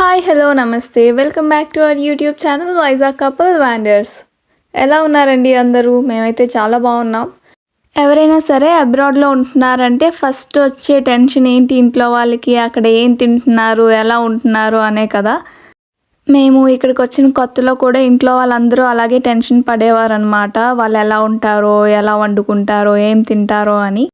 Hi hello నమస్తే welcome back to our YouTube channel Vizag couple wonders. ఎలా ఉన్నారండి అందరూ? మేమైతే చాలా బాగున్నాం. ఎవరైనా సరే అబ్రాడ్లో ఉంటున్నారంటే ఫస్ట్ వచ్చే టెన్షన్ ఏంటి, ఇంట్లో వాళ్ళకి అక్కడ ఏం తింటున్నారు, ఎలా ఉంటున్నారు అనే కదా. మేము ఇక్కడికి వచ్చిన కొత్తలో కూడా ఇంట్లో వాళ్ళందరూ అలాగే టెన్షన్ పడేవారు అనమాట. వాళ్ళు ఎలా ఉంటారో, ఎలా వండుకుంటారో, ఏం తింటారో అని.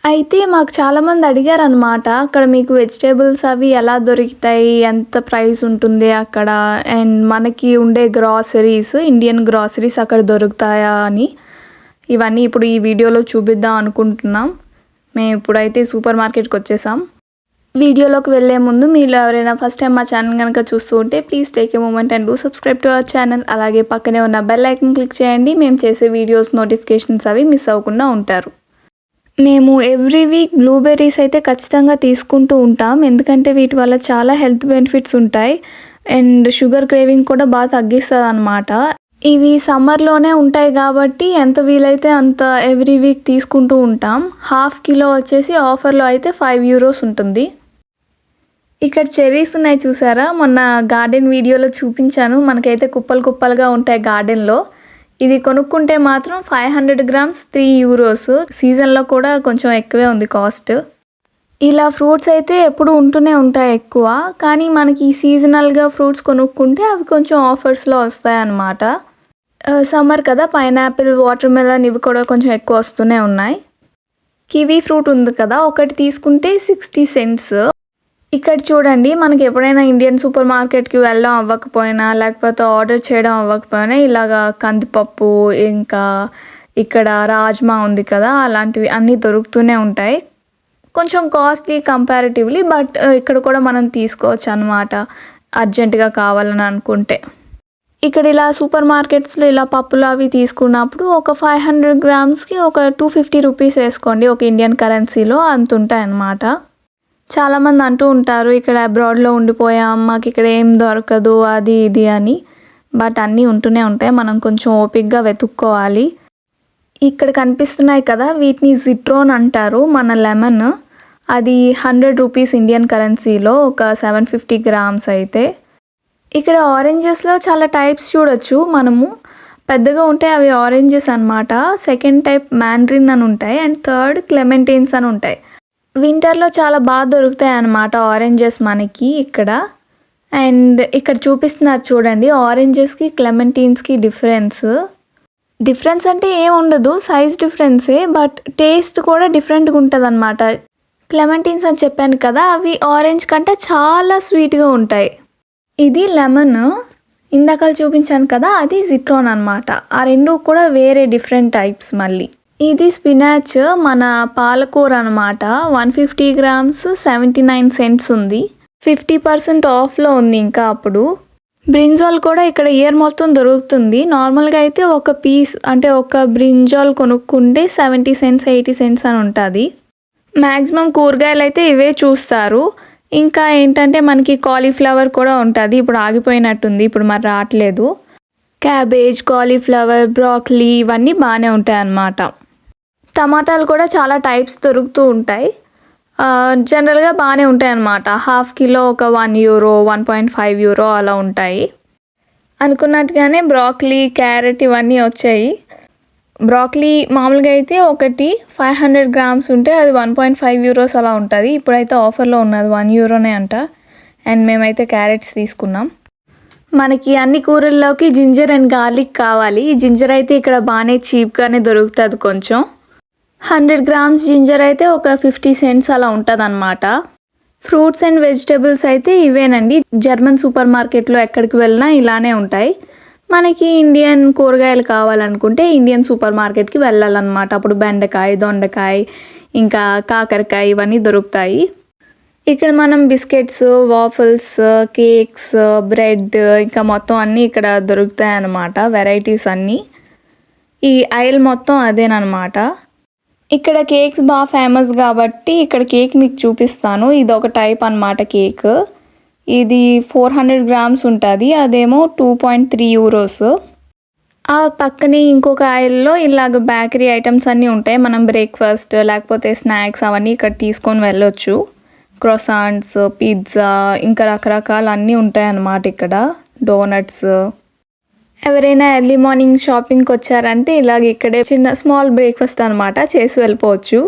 అయితే మాకు చాలామంది అడిగారనమాట, అక్కడ మీకు వెజిటేబుల్స్ అవి ఎలా దొరుకుతాయి, ఎంత ప్రైస్ ఉంటుంది అక్కడ, అండ్ మనకి ఉండే గ్రాసరీస్, ఇండియన్ గ్రాసరీస్ అక్కడ దొరుకుతాయా అని. ఇవన్నీ ఇప్పుడు ఈ వీడియోలో చూపిద్దాం అనుకుంటున్నాం. మేము ఇప్పుడైతే సూపర్ మార్కెట్కి వచ్చేసాం. వీడియోలోకి వెళ్ళే ముందు మీరు ఎవరైనా ఫస్ట్ టైం మా ఛానల్ కనుక చూస్తూ ఉంటే please take a moment and do subscribe to our channel. అలాగే పక్కనే ఉన్న బెల్ ఐకన్ క్లిక్ చేయండి. మేము చేసే వీడియోస్ నోటిఫికేషన్స్ అవి మిస్ అవ్వకుండా ఉంటారు. మేము ఎవ్రీ వీక్ బ్లూబెర్రీస్ అయితే ఖచ్చితంగా తీసుకుంటూ ఉంటాం, ఎందుకంటే వీటి వల్ల చాలా హెల్త్ బెనిఫిట్స్ ఉంటాయి అండ్ షుగర్ క్రేవింగ్ కూడా బాగా తగ్గిస్తుంది అనమాట. ఇవి సమ్మర్లోనే ఉంటాయి కాబట్టి ఎంత వీలైతే అంత ఎవ్రీ వీక్ తీసుకుంటూ ఉంటాం. హాఫ్ కిలో వచ్చేసి ఆఫర్లో అయితే €5 ఉంటుంది. ఇక్కడ చెర్రీస్ ఉన్నాయి చూసారా, మొన్న గార్డెన్ వీడియోలో చూపించాను. మనకైతే కుప్పలు కుప్పలుగా ఉంటాయి గార్డెన్లో. ఇది కొనుక్కుంటే మాత్రం 500 grams €3. సీజన్లో కూడా కొంచెం ఎక్కువే ఉంది కాస్ట్. ఇలా ఫ్రూట్స్ అయితే ఎప్పుడు ఉంటూనే ఉంటాయి ఎక్కువ, కానీ మనకి సీజనల్గా ఫ్రూట్స్ కొనుక్కుంటే అవి కొంచెం ఆఫర్స్లో వస్తాయి అన్నమాట. సమ్మర్ కదా, పైనాపిల్, వాటర్ మెలన్ ఇవి కూడా కొంచెం ఎక్కువ వస్తూనే ఉన్నాయి. కివీ ఫ్రూట్ ఉంది కదా, ఒకటి తీసుకుంటే 60 cents. ఇక్కడ చూడండి, మనకి ఎప్పుడైనా ఇండియన్ సూపర్ మార్కెట్కి వెళ్ళడం అవ్వకపోయినా, లేకపోతే ఆర్డర్ చేయడం అవ్వకపోయినా ఇలాగా కందిపప్పు, ఇంకా ఇక్కడ రాజ్మా ఉంది కదా, అలాంటివి అన్నీ దొరుకుతూనే ఉంటాయి. కొంచెం కాస్ట్లీ కంపారిటివ్లీ, బట్ ఇక్కడ కూడా మనం తీసుకోవచ్చు అన్నమాట అర్జెంటుగా కావాలని అనుకుంటే. ఇక్కడ ఇలా సూపర్ మార్కెట్స్లో ఇలా పప్పులు అవి తీసుకున్నప్పుడు ఒక 500 grams ఒక ₹250 వేసుకోండి, ఒక ఇండియన్ కరెన్సీలో అంత ఉంటాయి అన్నమాట. చాలామంది అంటూ ఉంటారు, ఇక్కడ అబ్రాడ్లో ఉండిపోయాం, మాకు ఇక్కడ ఏం దొరకదు అది ఇది అని. బట్ అన్నీ ఉంటూనే ఉంటాయి, మనం కొంచెం ఓపిక్గా వెతుక్కోవాలి. ఇక్కడ కనిపిస్తున్నాయి కదా, వీటిని జిట్రోన్ అంటారు. మన లెమన్ అది ₹100 ఇండియన్ కరెన్సీలో ఒక 750 grams అయితే. ఇక్కడ ఆరెంజెస్లో చాలా టైప్స్ చూడొచ్చు మనము. పెద్దగా ఉంటాయి అవి ఆరెంజెస్ అనమాట. సెకండ్ టైప్ మ్యాండ్రిన్ అని ఉంటాయి, అండ్ థర్డ్ క్లెమెంటిన్స్ అని ఉంటాయి. వింటర్లో చాలా బాగా దొరుకుతాయి అన్నమాట ఆరెంజెస్ మనకి ఇక్కడ. అండ్ ఇక్కడ చూపిస్తున్నారు చూడండి, ఆరెంజెస్కి క్లెమెంటీన్స్కి డిఫరెన్స్ అంటే ఏం ఉండదు, సైజ్ డిఫరెన్సే, బట్ టేస్ట్ కూడా డిఫరెంట్గా ఉంటుంది అనమాట. క్లెమెంటీన్స్ అని చెప్పాను కదా, అవి ఆరెంజ్ కంటే చాలా స్వీట్గా ఉంటాయి. ఇది లెమన్, ఇందాక చూపించాను కదా, అది జిట్రోన్ అనమాట. ఆ రెండు కూడా వేరే డిఫరెంట్ టైప్స్. మళ్ళీ ఇది స్పినాచ్, మన పాలకూర అనమాట. 150 grams 79 cents ఉంది. 50% ఆఫ్లో ఉంది ఇంకా అప్పుడు. బ్రింజాల్ కూడా ఇక్కడ ఇయర్ మొత్తం దొరుకుతుంది. నార్మల్గా అయితే ఒక పీస్ అంటే ఒక బ్రింజాల్ కొనుక్కుంటే 70 cents 80 cents అని ఉంటుంది. మ్యాక్సిమం కూరగాయలు అయితే ఇవే చూస్తారు. ఇంకా ఏంటంటే మనకి కాలీఫ్లవర్ కూడా ఉంటుంది, ఇప్పుడు ఆగిపోయినట్టుంది, ఇప్పుడు మరి రావట్లేదు. క్యాబేజ్, కాలీఫ్లవర్, బ్రాకలీ ఇవన్నీ బాగానే ఉంటాయి అన్నమాట. టమాటాలు కూడా చాలా టైప్స్ దొరుకుతూ ఉంటాయి. జనరల్గా బాగానే ఉంటాయి అన్నమాట. హాఫ్ కిలో ఒక €1, €1.5 అలా ఉంటాయి. అనుకున్నట్టుగానే బ్రాకలీ, క్యారెట్ ఇవన్నీ వచ్చాయి. బ్రాకలీ మామూలుగా అయితే ఒకటి 500 grams ఉంటే అది €1.5 అలా ఉంటుంది. ఇప్పుడైతే ఆఫర్లో ఉన్నది €1 అంట. అండ్ మేమైతే క్యారెట్స్ తీసుకున్నాం. మనకి అన్ని కూరల్లోకి జింజర్ అండ్ గార్లిక్ కావాలి. ఈ జింజర్ అయితే ఇక్కడ బాగానే చీప్గానే దొరుకుతుంది. కొంచెం 100 grams జింజర్ అయితే ఒక 50 cents అలా ఉంటుంది అన్నమాట. ఫ్రూట్స్ అండ్ వెజిటేబుల్స్ అయితే ఇవేనండి. జర్మన్ సూపర్ మార్కెట్లో ఎక్కడికి వెళ్ళినా ఇలానే ఉంటాయి. మనకి ఇండియన్ కూరగాయలు కావాలనుకుంటే ఇండియన్ సూపర్ మార్కెట్కి వెళ్ళాలన్నమాట. అప్పుడు బెండకాయ, దొండకాయ, ఇంకా కాకరకాయ ఇవన్నీ దొరుకుతాయి. ఇక్కడ మనం బిస్కెట్స్, వాఫల్స్, కేక్స్, బ్రెడ్ ఇంకా మొత్తం అన్నీ ఇక్కడ దొరుకుతాయి అన్నమాట. వెరైటీస్ అన్నీ ఈ ఐల్ మొత్తం అదేనమాట. ఇక్కడ కేక్స్ బాగా ఫేమస్ కాబట్టి ఇక్కడ కేక్ మీకు చూపిస్తాను. ఇది ఒక టైప్ అన్నమాట కేక్. ఇది 400 grams ఉంటుంది, అదేమో €2.3. ఆ పక్కనే ఇంకొక ఐల్లో ఇలాగ బేకరీ ఐటమ్స్ అన్నీ ఉంటాయి. మనం బ్రేక్ఫాస్ట్ లేకపోతే స్నాక్స్ అవన్నీ ఇక్కడ తీసుకొని వెళ్ళొచ్చు. క్రొసాంట్స్, పిజ్జా ఇంకా రకరకాలు అన్నీ ఉంటాయన్నమాట ఇక్కడ. డోనట్స్. ఎవరైనా ఎర్లీ మార్నింగ్ షాపింగ్కి వచ్చారంటే ఇలాగ ఇక్కడే చిన్న స్మాల్ బ్రేక్ఫాస్ట్ అనమాట చేసి వెళ్ళిపోవచ్చు.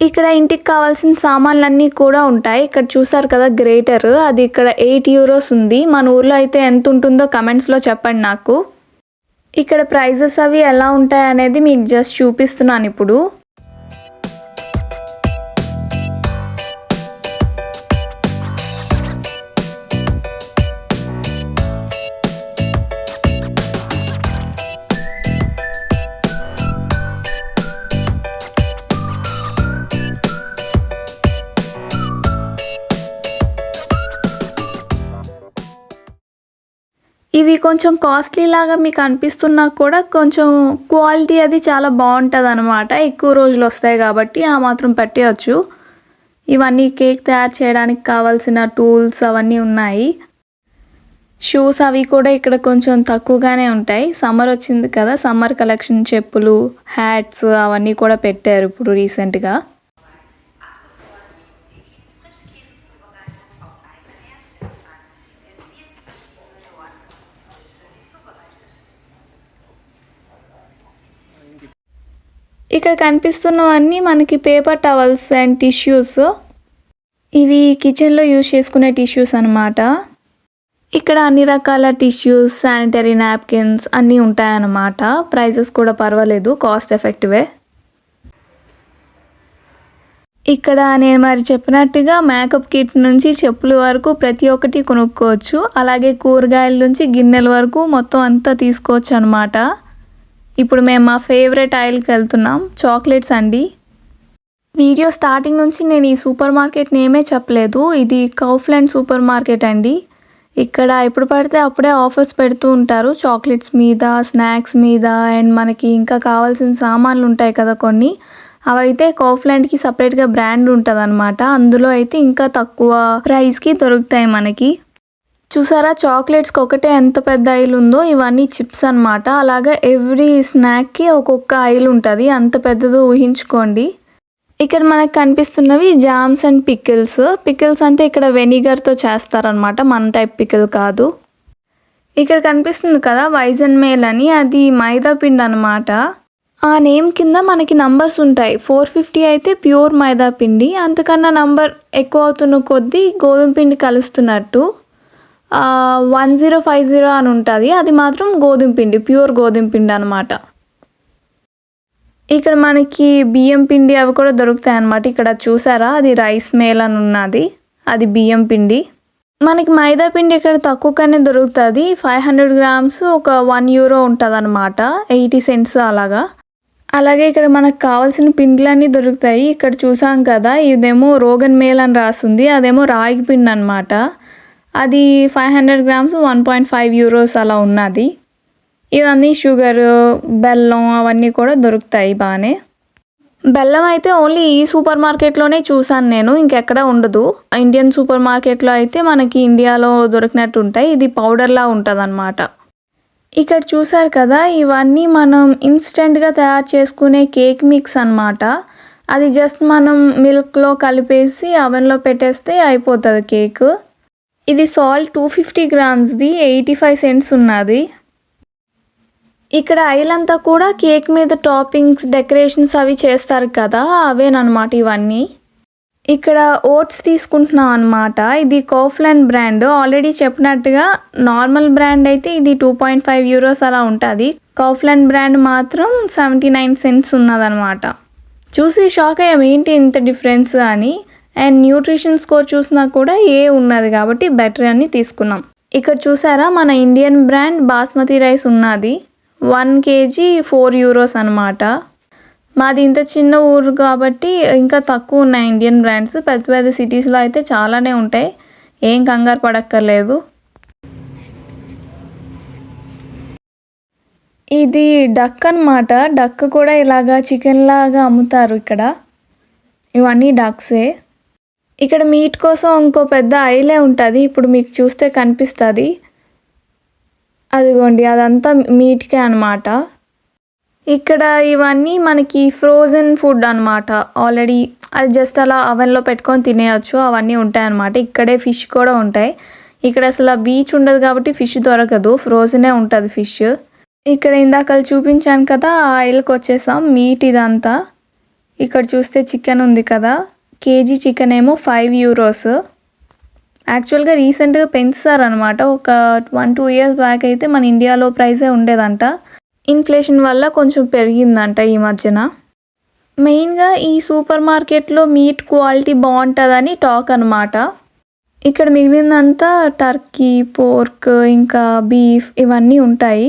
ఇక్కడ ఇంటికి కావాల్సిన సామాన్లన్నీ కూడా ఉంటాయి. ఇక్కడ చూసారు కదా గ్రేటర్, అది ఇక్కడ 8 యూరోస్ ఉంది. మన ఊర్లో అయితే ఎంత ఉంటుందో కమెంట్స్లో చెప్పండి నాకు. ఇక్కడ ప్రైజెస్ అవి ఎలా ఉంటాయి అనేది మీకు జస్ట్ చూపిస్తున్నాను ఇప్పుడు. ఇవి కొంచెం కాస్ట్లీ లాగా మీకు అనిపిస్తున్నా కూడా కొంచెం క్వాలిటీ అది చాలా బాగుంటుంది అనమాట. ఎక్కువ రోజులు వస్తాయి కాబట్టి ఆ మాత్రం పెట్టవచ్చు. ఇవన్నీ కేక్ తయారు చేయడానికి కావాల్సిన టూల్స్ అవన్నీ ఉన్నాయి. షూస్ అవి కూడా ఇక్కడ కొంచెం తక్కువగానే ఉంటాయి. సమ్మర్ వచ్చింది కదా, సమ్మర్ కలెక్షన్ చెప్పులు, హ్యాట్స్ అవన్నీ కూడా పెట్టారు ఇప్పుడు రీసెంట్గా. ఇక్కడ కనిపిస్తున్నవన్నీ మనకి పేపర్ టవల్స్ అండ్ టిష్యూస్. ఇవి కిచెన్లో యూజ్ చేసుకునే టిష్యూస్ అనమాట. ఇక్కడ అన్ని రకాల టిష్యూస్, శానిటరీ నాప్కిన్స్ అన్నీ ఉంటాయన్నమాట. ప్రైజెస్ కూడా పర్వాలేదు, కాస్ట్ ఎఫెక్టివే. ఇక్కడ నేను మరి చెప్పినట్టుగా మేకప్ కిట్ నుంచి చెప్పుల వరకు ప్రతి ఒక్కటి కొనుక్కోవచ్చు. అలాగే కూరగాయల నుంచి గిన్నెల వరకు మొత్తం అంతా తీసుకోవచ్చు అనమాట. ఇప్పుడు మేము మా ఫేవరెట్ ఐల్కి వెళ్తున్నాం, చాక్లెట్స్ అండి. వీడియో స్టార్టింగ్ నుంచి నేను ఈ సూపర్ మార్కెట్ నేమే చెప్పలేదు. ఇది కౌఫ్లాండ్ సూపర్ మార్కెట్ అండి. ఇక్కడ ఎప్పుడు పడితే అప్పుడే ఆఫర్స్ పెడుతూ ఉంటారు చాక్లెట్స్ మీద, స్నాక్స్ మీద. అండ్ మనకి ఇంకా కావాల్సిన సామాన్లు ఉంటాయి కదా కొన్ని, అవైతే కౌఫ్లాండ్కి సపరేట్గా బ్రాండ్ ఉంటుంది అనమాట. అందులో అయితే ఇంకా తక్కువ ప్రైస్కి దొరుకుతాయి మనకి. చూసారా చాక్లెట్స్కి ఒకటే ఎంత పెద్ద ఐల్ ఉందో. ఇవన్నీ చిప్స్ అనమాట. అలాగే ఎవ్రీ స్నాక్కి ఒక్కొక్క ఐల్ ఉంటుంది, అంత పెద్దదో ఊహించుకోండి. ఇక్కడ మనకు కనిపిస్తున్నవి జామ్స్ అండ్ పికిల్స్. పికిల్స్ అంటే ఇక్కడ వెనిగర్తో చేస్తారనమాట, మన టైప్ పికిల్ కాదు. ఇక్కడ కనిపిస్తుంది కదా వైజన్ మేల్ అని, అది మైదా పిండి అనమాట. ఆ నేమ్ కింద మనకి నంబర్స్ ఉంటాయి. 450 అయితే ప్యూర్ మైదా పిండి, అంతకన్నా నంబర్ ఎక్కువ అవుతున్న కొద్దీ గోధుమ పిండి కలుస్తున్నట్టు. 1050 అని ఉంటుంది, అది మాత్రం గోధుమ పిండి, ప్యూర్ గోధుమ పిండి అనమాట. ఇక్కడ మనకి బియ్యం పిండి అవి కూడా దొరుకుతాయి అన్నమాట. ఇక్కడ చూసారా అది రైస్ మేల్ అని ఉన్నది, అది బియ్యం పిండి. మనకి మైదా పిండి ఇక్కడ తక్కువగానే దొరుకుతుంది. 500 గ్రామ్స్ ఒక 1 యూరో ఉంటుంది అనమాట, 80 సెంట్స్ అలాగా. అలాగే ఇక్కడ మనకు కావాల్సిన పిండిలన్నీ దొరుకుతాయి. ఇక్కడ చూసాం కదా, ఇదేమో రోగన్ మేల్ అని రాస్తుంది, అదేమో రాగి పిండి అనమాట. అది 500 గ్రామ్స్ 1.5 యూరోస్ అలా ఉన్నది. ఇవన్నీ షుగర్, బెల్లం అవన్నీ కూడా దొరుకుతాయి బాగానే. బెల్లం అయితే ఓన్లీ ఈ సూపర్ మార్కెట్లోనే చూసాను నేను, ఇంకెక్కడ ఉండదు. ఇండియన్ సూపర్ మార్కెట్లో అయితే మనకి ఇండియాలో దొరికినట్టు ఉంటాయి, ఇది పౌడర్లా ఉంటుంది అనమాట. ఇక్కడ చూసారు కదా, ఇవన్నీ మనం ఇన్స్టెంట్గా తయారు చేసుకునే కేక్ మిక్స్ అనమాట. అది జస్ట్ మనం మిల్క్లో కలిపేసి అవెన్లో పెట్టేస్తే అయిపోతుంది కేక్. ఇది సాల్ట్ 250 గ్రామ్స్ది 85 సెంట్స్ ఉన్నది. ఇక్కడ ఐల్ అంతా కూడా కేక్ మీద టాపింగ్స్, డెకరేషన్స్ అవి చేస్తారు కదా, అవేనమాట ఇవన్నీ. ఇక్కడ ఓట్స్ తీసుకుంటున్నాం అనమాట. ఇది కౌఫ్లాండ్ బ్రాండ్. ఆల్రెడీ చెప్పినట్టుగా నార్మల్ బ్రాండ్ అయితే ఇది 2.5 యూరోస్ అలా ఉంటుంది. కౌఫ్లాండ్ బ్రాండ్ మాత్రం 79 సెంట్స్ ఉన్నదనమాట. చూసి షాక్ అయ్యాం, ఏంటి ఇంత డిఫరెన్స్ అని. అండ్ న్యూట్రిషన్ స్కోర్ చూసినా కూడా ఏ ఉన్నది కాబట్టి బెటర్ అని తీసుకున్నాం. ఇక్కడ చూసారా మన ఇండియన్ బ్రాండ్ బాస్మతి రైస్ ఉన్నది, 1 kg 4 యూరోస్ అనమాట. మాది ఇంత చిన్న ఊరు కాబట్టి ఇంకా తక్కువ ఉన్నాయి ఇండియన్ బ్రాండ్స్. పెద్ద పెద్ద సిటీస్లో అయితే చాలానే ఉంటాయి, ఏం కంగారు పడక్కర్లేదు. ఇది డక్ అనమాట. డక్ కూడా ఇలాగా చికెన్ లాగా అమ్ముతారు ఇక్కడ. ఇవన్నీ డక్సే. ఇక్కడ మీట్ కోసం ఇంకో పెద్ద ఐలే ఉంటుంది, ఇప్పుడు మీకు చూస్తే కనిపిస్తుంది. అదిగోండి, అదంతా మీట్కే అనమాట. ఇక్కడ ఇవన్నీ మనకి ఫ్రోజన్ ఫుడ్ అనమాట. ఆల్రెడీ అది జస్ట్ అలా అవెన్లో పెట్టుకొని తినేయచ్చు, అవన్నీ ఉంటాయన్నమాట. ఇక్కడే ఫిష్ కూడా ఉంటాయి. ఇక్కడ అసలు బీచ్ ఉండదు కాబట్టి ఫిష్ దొరకదు, ఫ్రోజనే ఉంటుంది ఫిష్. ఇక్కడ ఇందాక చూపించాను కదా, ఆ ఆయిల్కి వచ్చేసాం. మీట్ ఇదంతా. ఇక్కడ చూస్తే చికెన్ ఉంది కదా, కేజీ చికెన్ ఏమో 5 euros. యాక్చువల్గా రీసెంట్గా పెంచుతారనమాట. ఒక 1-2 years బ్యాక్ అయితే మన ఇండియాలో ప్రైజే ఉండేదంట. ఇన్ఫ్లేషన్ వల్ల కొంచెం పెరిగిందంట ఈ మధ్యన. మెయిన్గా ఈ సూపర్ మార్కెట్లో మీట్ క్వాలిటీ బాగుంటుందని టాక్ అనమాట. ఇక్కడ మిగిలిందంతా టర్కీ, పోర్క్, ఇంకా బీఫ్ ఇవన్నీ ఉంటాయి.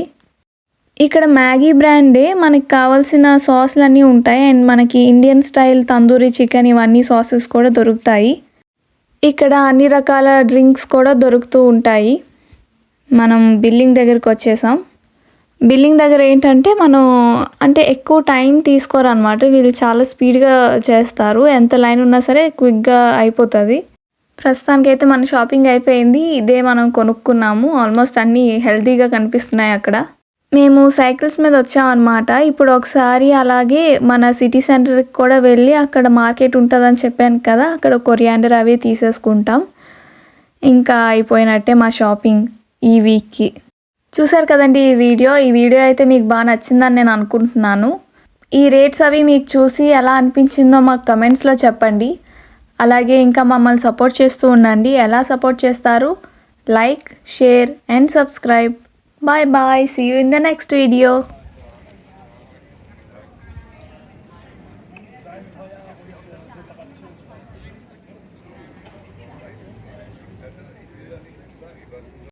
ఇక్కడ మ్యాగీ బ్రాండే మనకి కావాల్సిన సాస్లు అన్నీ ఉంటాయి. అండ్ మనకి ఇండియన్ స్టైల్ తందూరి చికెన్ ఇవన్నీ సాసెస్ కూడా దొరుకుతాయి. ఇక్కడ అన్ని రకాల డ్రింక్స్ కూడా దొరుకుతూ ఉంటాయి. మనం బిల్లింగ్ దగ్గరికి వచ్చేసాం. బిల్లింగ్ దగ్గర ఏంటంటే మనం అంటే ఎక్కువ టైం తీసుకోరనమాట. వీళ్ళు చాలా స్పీడ్గా చేస్తారు. ఎంత లైన్ ఉన్నా సరే క్విక్గా అయిపోతుంది. ప్రస్తుతానికైతే మన షాపింగ్ అయిపోయింది. ఇదే మనం కొనుక్కున్నాము. ఆల్మోస్ట్ అన్నీ హెల్తీగా కనిపిస్తున్నాయి అక్కడ. మేము సైకిల్స్ మీద వచ్చామన్నమాట. ఇప్పుడు ఒకసారి అలాగే మన సిటీ సెంటర్కి కూడా వెళ్ళి అక్కడ మార్కెట్ ఉంటుందని చెప్పాను కదా, అక్కడ కొరియాండర్ అవి తీసేసుకుంటాం. ఇంకా అయిపోయినట్టే మా షాపింగ్ ఈ వీక్కి. చూసారు కదండి ఈ వీడియో అయితే మీకు బాగా నచ్చిందని నేను అనుకుంటున్నాను. ఈ రేట్స్ అవి మీకు చూసి ఎలా అనిపించిందో మాకు కమెంట్స్లో చెప్పండి. అలాగే ఇంకా మమ్మల్ని సపోర్ట్ చేస్తూ ఉండండి. ఎలా సపోర్ట్ చేస్తారు? Like, share and subscribe. Bye bye. See you in the next video.